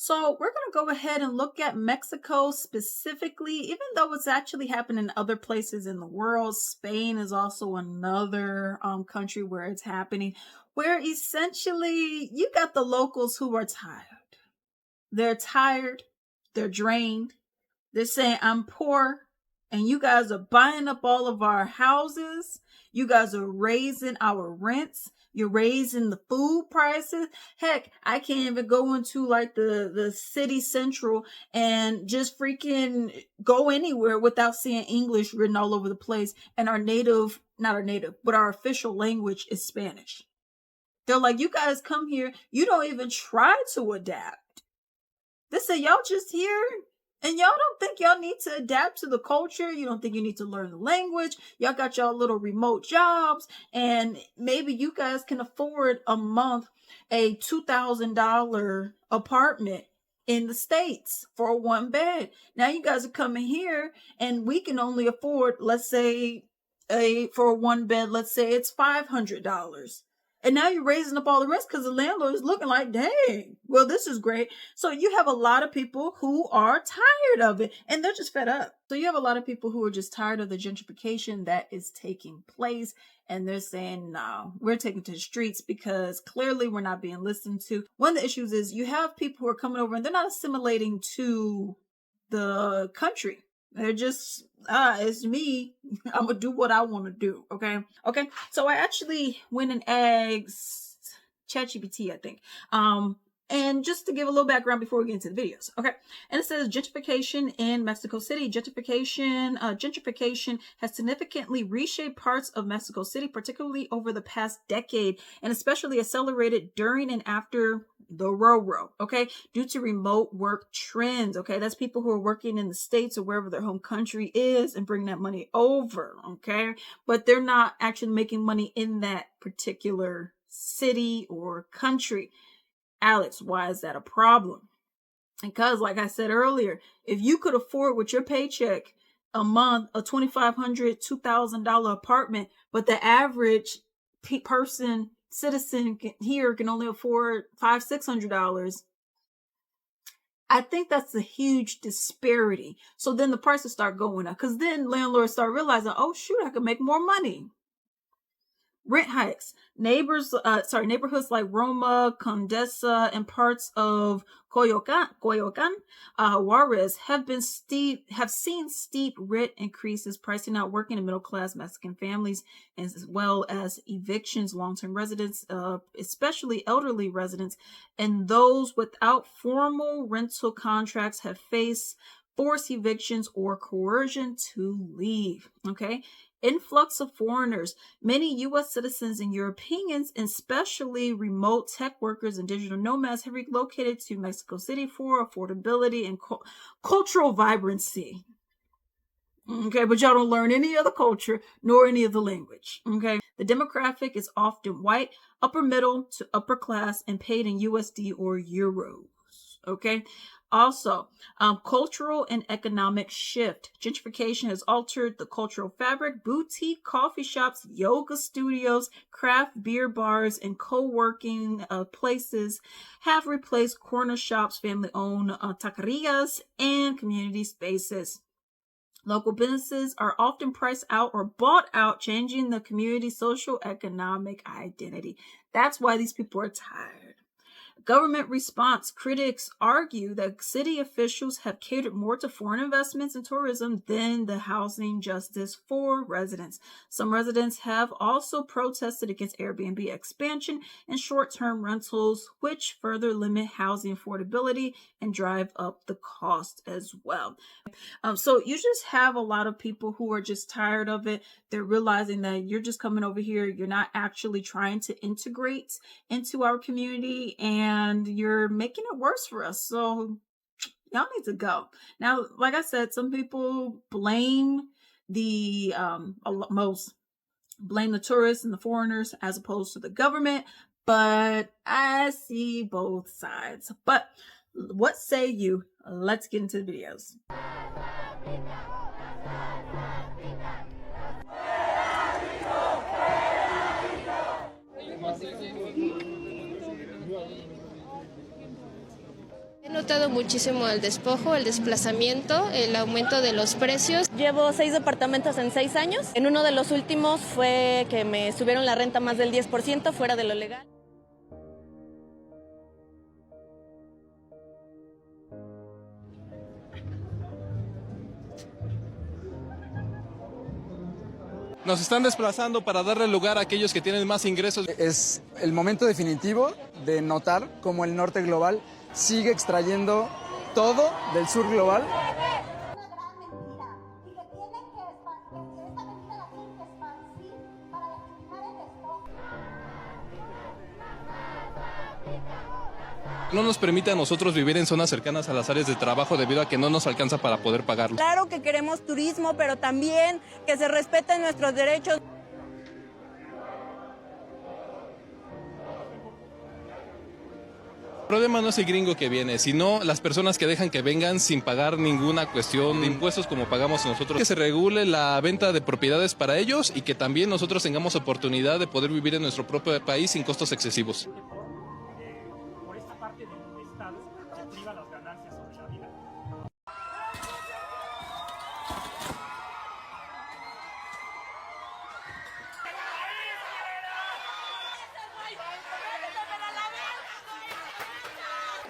So we're going to go ahead and look at Mexico specifically, even though it's actually happening in other places in the world. Spain is also another country where it's happening, where essentially you got the locals who are tired. They're tired. They're drained. They're saying, I'm poor, and you guys are buying up all of our houses. You guys are raising our rents. You're raising the food prices. Heck, I can't even go into like the city central and just freaking go anywhere without seeing English written all over the place. And not our native, but our official language is Spanish. They're like, you guys come here, you don't even try to adapt. They say, y'all just here and y'all don't think y'all need to adapt to the culture. You don't think you need to learn the language. Y'all got y'all little remote jobs. And maybe you guys can afford a month a $2,000 apartment in the States for a one bed. Now you guys are coming here and we can only afford, let's say, for a one bed, let's say it's $500. And now you're raising up all the rest because the landlord is looking like, dang, well, this is great. So you have a lot of people who are tired of it and they're just fed up. So you have a lot of people who are just tired of the gentrification that is taking place. And they're saying, no, we're taking to the streets because clearly we're not being listened to. One of the issues is you have people who are coming over and they're not assimilating to the country. They're just, it's me. I'm going to do what I want to do. Okay. So I actually went and asked ChatGPT, I think. And just to give a little background before we get into the videos. Okay. And it says gentrification in Mexico City. Gentrification has significantly reshaped parts of Mexico City, particularly over the past decade, and especially accelerated during and after the railroad. Okay. Due to remote work trends. Okay. That's people who are working in the States or wherever their home country is and bring that money over. Okay. But they're not actually making money in that particular city or country. Alex, why is that a problem? Because like I said earlier, if you could afford with your paycheck a month, a $2,500, $2,000 apartment, but the average citizen here can only afford $500, $600, I think that's a huge disparity. So then the prices start going up because then landlords start realizing, oh shoot, I can make more money. Rent hikes. Neighborhoods like Roma, Condesa, and parts of Coyoacan, Juarez have seen steep rent increases, pricing out working and middle class Mexican families, as well as evictions, long-term residents, especially elderly residents, and those without formal rental contracts have faced forced evictions or coercion to leave. Okay. Influx of foreigners. Many U.S. citizens and Europeans, especially remote tech workers and digital nomads, have relocated to Mexico City for affordability and cultural vibrancy. Okay, but y'all don't learn any of the culture nor any of the language. Okay, the demographic is often white, upper middle to upper class, and paid in USD or euros. Okay. Also, cultural and economic shift. Gentrification has altered the cultural fabric. Boutique coffee shops, yoga studios, craft beer bars, and co-working places have replaced corner shops, family-owned taquerias, and community spaces. Local businesses are often priced out or bought out, changing the community's social economic identity. That's why these people are tired. Government response. Critics argue that city officials have catered more to foreign investments and tourism than the housing justice for residents. Some residents have also protested against Airbnb expansion and short-term rentals, which further limit housing affordability and drive up the cost as well. So you just have a lot of people who are just tired of it. They're realizing that you're just coming over here. You're not actually trying to integrate into our community and you're making it worse for us. So y'all need to go. Now, like I said, some people blame the tourists and the foreigners as opposed to the government, but I see both sides. But what say you? Let's get into the videos. notado muchísimo el despojo, el desplazamiento, el aumento de los precios. Llevo 6 departamentos en 6 años. En uno de los últimos fue que me subieron la renta más del 10% fuera de lo legal. Nos están desplazando para darle lugar a aquellos que tienen más ingresos. Es el momento definitivo de notar cómo el norte global sigue extrayendo todo del sur global. No nos permite a nosotros vivir en zonas cercanas a las áreas de trabajo debido a que no nos alcanza para poder pagarlo. Claro que queremos turismo, pero también que se respeten nuestros derechos. El problema no es el gringo que viene, sino las personas que dejan que vengan sin pagar ninguna cuestión de impuestos como pagamos nosotros. Que se regule la venta de propiedades para ellos y que también nosotros tengamos oportunidad de poder vivir en nuestro propio país sin costos excesivos. Por esta parte del Estado se priva las ganancias sobre la vida.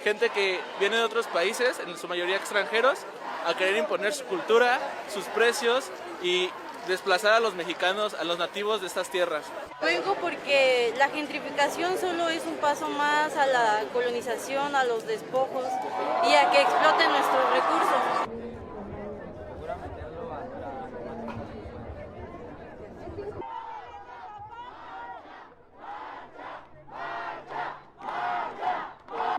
Gente que viene de otros países, en su mayoría extranjeros, a querer imponer su cultura, sus precios y desplazar a los mexicanos, a los nativos de estas tierras. Vengo porque la gentrificación solo es un paso más a la colonización, a los despojos y a que exploten nuestros recursos.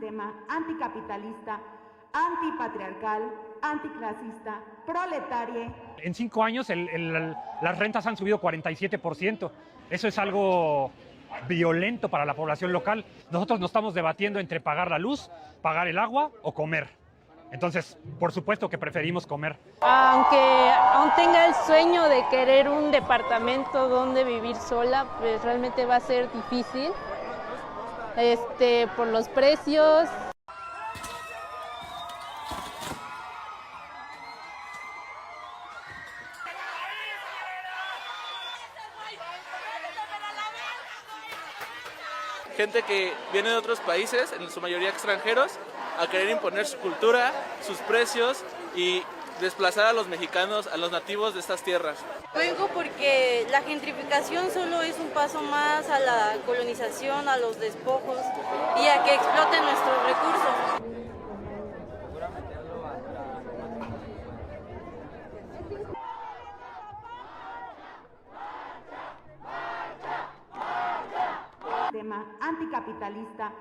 Sistema anticapitalista, antipatriarcal, anticlasista, proletario. En 5 años las rentas han subido 47%. Eso es algo violento para la población local. Nosotros nos estamos debatiendo entre pagar la luz, pagar el agua o comer. Entonces, por supuesto que preferimos comer. Aunque aún tenga el sueño de querer un departamento donde vivir sola, pues realmente va a ser difícil. Por los precios. Gente que viene de otros países, en su mayoría extranjeros, a querer imponer su cultura, sus precios y desplazar a los mexicanos, a los nativos de estas tierras. Vengo porque la gentrificación solo es un paso más a la colonización, a los despojos y a que exploten nuestros recursos. Sistema anticapitalista,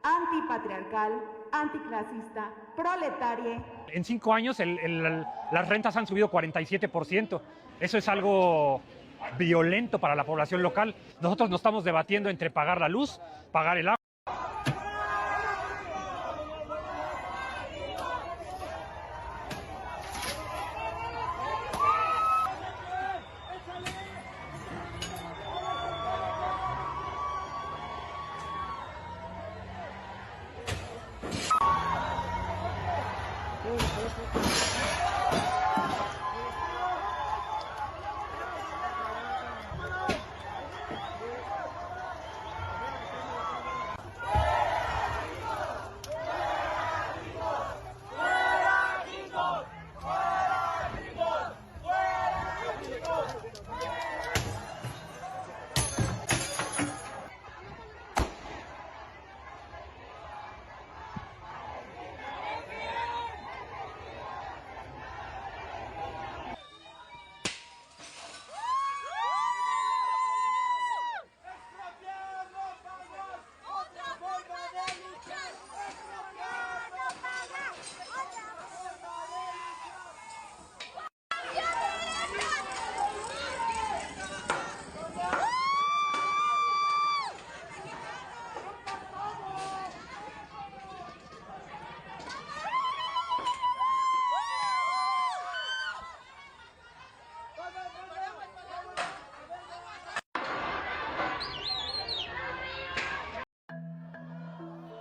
antipatriarcal, anticlasista, proletario. En 5 años las rentas han subido 47%. Eso es algo violento para la población local. Nosotros nos estamos debatiendo entre pagar la luz, pagar el agua.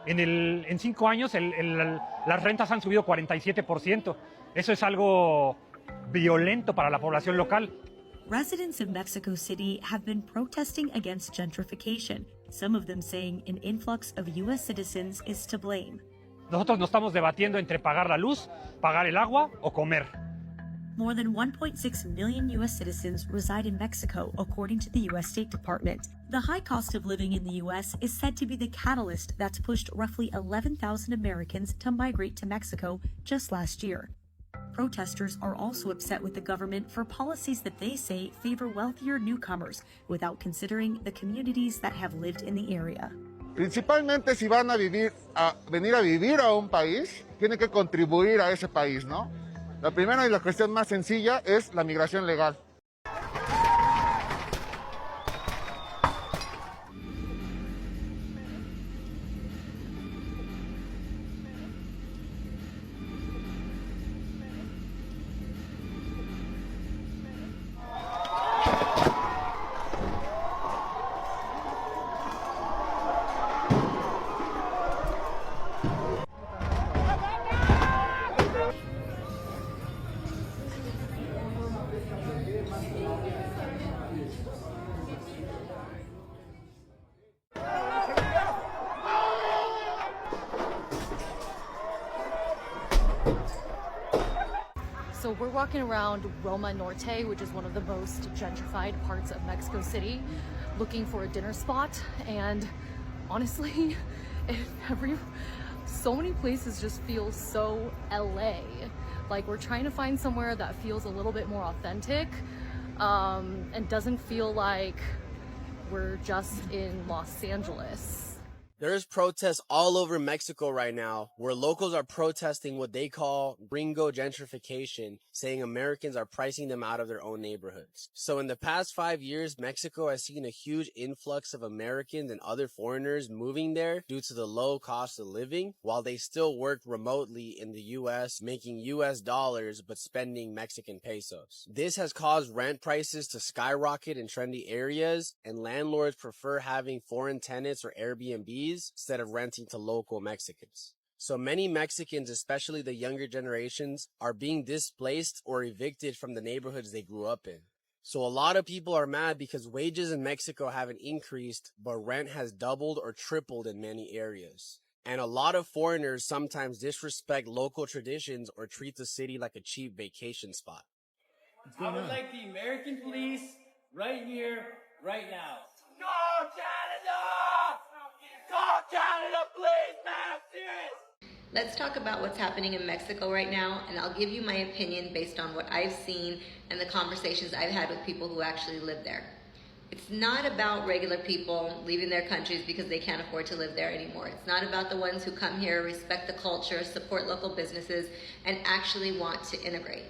En 5 años las rentas han subido 47%. Eso es algo violento para la población local. Residents of Mexico City have been protesting against gentrification, some of them saying an influx of U.S. citizens is to blame. Nosotros nos estamos debatiendo entre pagar la luz, pagar el agua o comer. More than 1.6 million U.S. citizens reside in Mexico, according to the U.S. State Department. The high cost of living in the U.S. is said to be the catalyst that's pushed roughly 11,000 Americans to migrate to Mexico just last year. Protesters are also upset with the government for policies that they say favor wealthier newcomers without considering the communities that have lived in the area. Principalmente si van a venir a vivir a un país, tienen que contribuir a ese país, ¿no? La primera y la cuestión más sencilla es la migración legal. So we're walking around Roma Norte, which is one of the most gentrified parts of Mexico City, looking for a dinner spot. And honestly, so many places just feel so LA. Like we're trying to find somewhere that feels a little bit more authentic and doesn't feel like we're just in Los Angeles. There's protests all over Mexico right now where locals are protesting what they call gringo gentrification, saying Americans are pricing them out of their own neighborhoods. So in the past 5 years, Mexico has seen a huge influx of Americans and other foreigners moving there due to the low cost of living, while they still work remotely in the US, making US dollars but spending Mexican pesos. This has caused rent prices to skyrocket in trendy areas, and landlords prefer having foreign tenants or Airbnbs instead of renting to local Mexicans. So many Mexicans, especially the younger generations, are being displaced or evicted from the neighborhoods they grew up in. So a lot of people are mad because wages in Mexico haven't increased, but rent has doubled or tripled in many areas. And a lot of foreigners sometimes disrespect local traditions or treat the city like a cheap vacation spot. I would like the American police right here, right now. Go Canada! Go Canada, please, man, I'm serious! Let's talk about what's happening in Mexico right now, and I'll give you my opinion based on what I've seen and the conversations I've had with people who actually live there. It's not about regular people leaving their countries because they can't afford to live there anymore. It's not about the ones who come here, respect the culture, support local businesses, and actually want to integrate.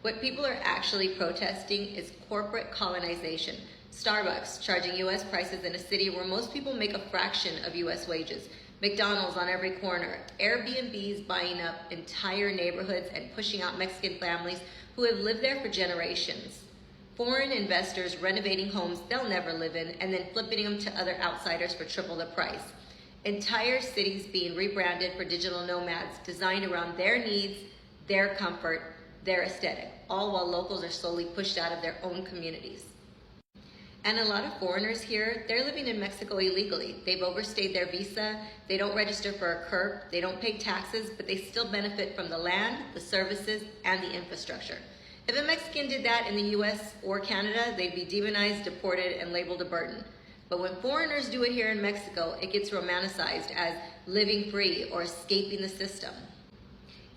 What people are actually protesting is corporate colonization. Starbucks charging US prices in a city where most people make a fraction of US wages. McDonald's on every corner. Airbnbs buying up entire neighborhoods and pushing out Mexican families who have lived there for generations. Foreign investors renovating homes they'll never live in and then flipping them to other outsiders for triple the price. Entire cities being rebranded for digital nomads designed around their needs, their comfort, their aesthetic, all while locals are slowly pushed out of their own communities. And a lot of foreigners here, they're living in Mexico illegally. They've overstayed their visa, they don't register for a CURP, they don't pay taxes, but they still benefit from the land, the services, and the infrastructure. If a Mexican did that in the US or Canada, they'd be demonized, deported, and labeled a burden. But when foreigners do it here in Mexico, it gets romanticized as living free or escaping the system.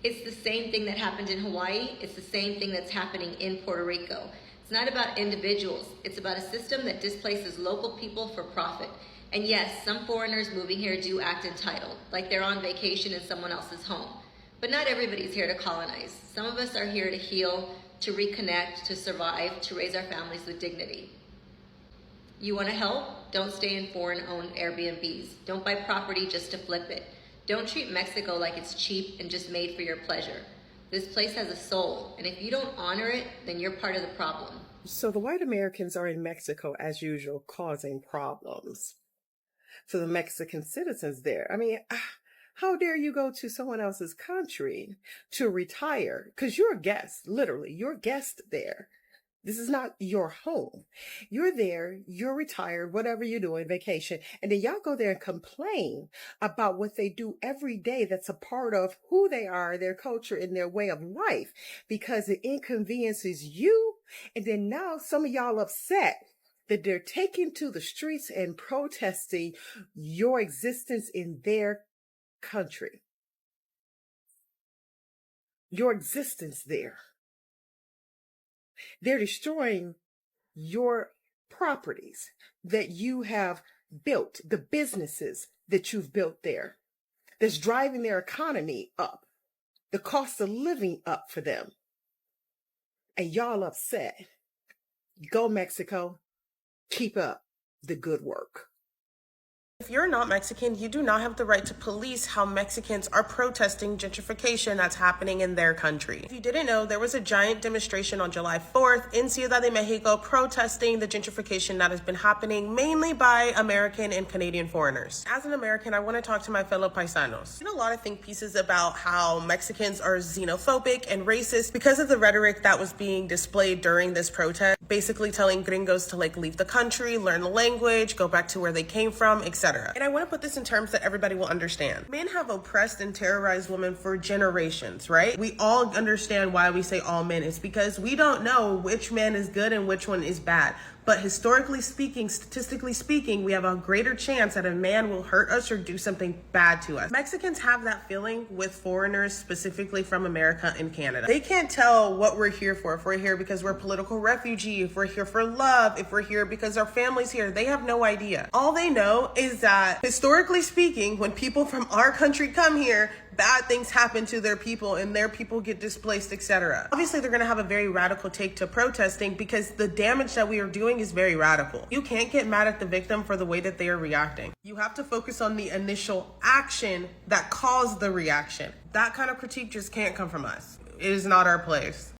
It's the same thing that happened in Hawaii, it's the same thing that's happening in Puerto Rico. It's not about individuals. It's about a system that displaces local people for profit. And yes, some foreigners moving here do act entitled, like they're on vacation in someone else's home. But not everybody's here to colonize. Some of us are here to heal, to reconnect, to survive, to raise our families with dignity. You want to help? Don't stay in foreign-owned Airbnbs. Don't buy property just to flip it. Don't treat Mexico like it's cheap and just made for your pleasure. This place has a soul, and if you don't honor it, then you're part of the problem. So the white Americans are in Mexico, as usual, causing problems. to the Mexican citizens there. I mean, how dare you go to someone else's country to retire? Because you're a guest, literally, you're a guest there. This is not your home. You're there, you're retired, whatever you're doing, vacation, and then y'all go there and complain about what they do every day that's a part of who they are, their culture, and their way of life, because it inconveniences you. And then now some of y'all upset that they're taking to the streets and protesting your existence in their country. Your existence there. They're destroying your properties that you have built, the businesses that you've built there, that's driving their economy up, the cost of living up for them. And y'all upset. Go Mexico. Keep up the good work. If you're not Mexican, you do not have the right to police how Mexicans are protesting gentrification that's happening in their country. If you didn't know, there was a giant demonstration on July 4th in Ciudad de Mexico protesting the gentrification that has been happening mainly by American and Canadian foreigners. As an American, I want to talk to my fellow paisanos. I've seen a lot of think pieces about how Mexicans are xenophobic and racist because of the rhetoric that was being displayed during this protest, basically telling gringos to leave the country, learn the language, go back to where they came from, etc. And I want to put this in terms that everybody will understand. Men have oppressed and terrorized women for generations, right? We all understand why we say all men. It's because we don't know which man is good and which one is bad. But historically speaking, statistically speaking, we have a greater chance that a man will hurt us or do something bad to us. Mexicans have that feeling with foreigners, specifically from America and Canada. They can't tell what we're here for. If we're here because we're a political refugee, if we're here for love, if we're here because our family's here, they have no idea. All they know is that historically speaking, when people from our country come here, bad things happen to their people and their people get displaced, etc. Obviously, they're going to have a very radical take to protesting because the damage that we are doing is very radical. You can't get mad at the victim for the way that they are reacting. You have to focus on the initial action that caused the reaction. That kind of critique just can't come from us. It is not our place.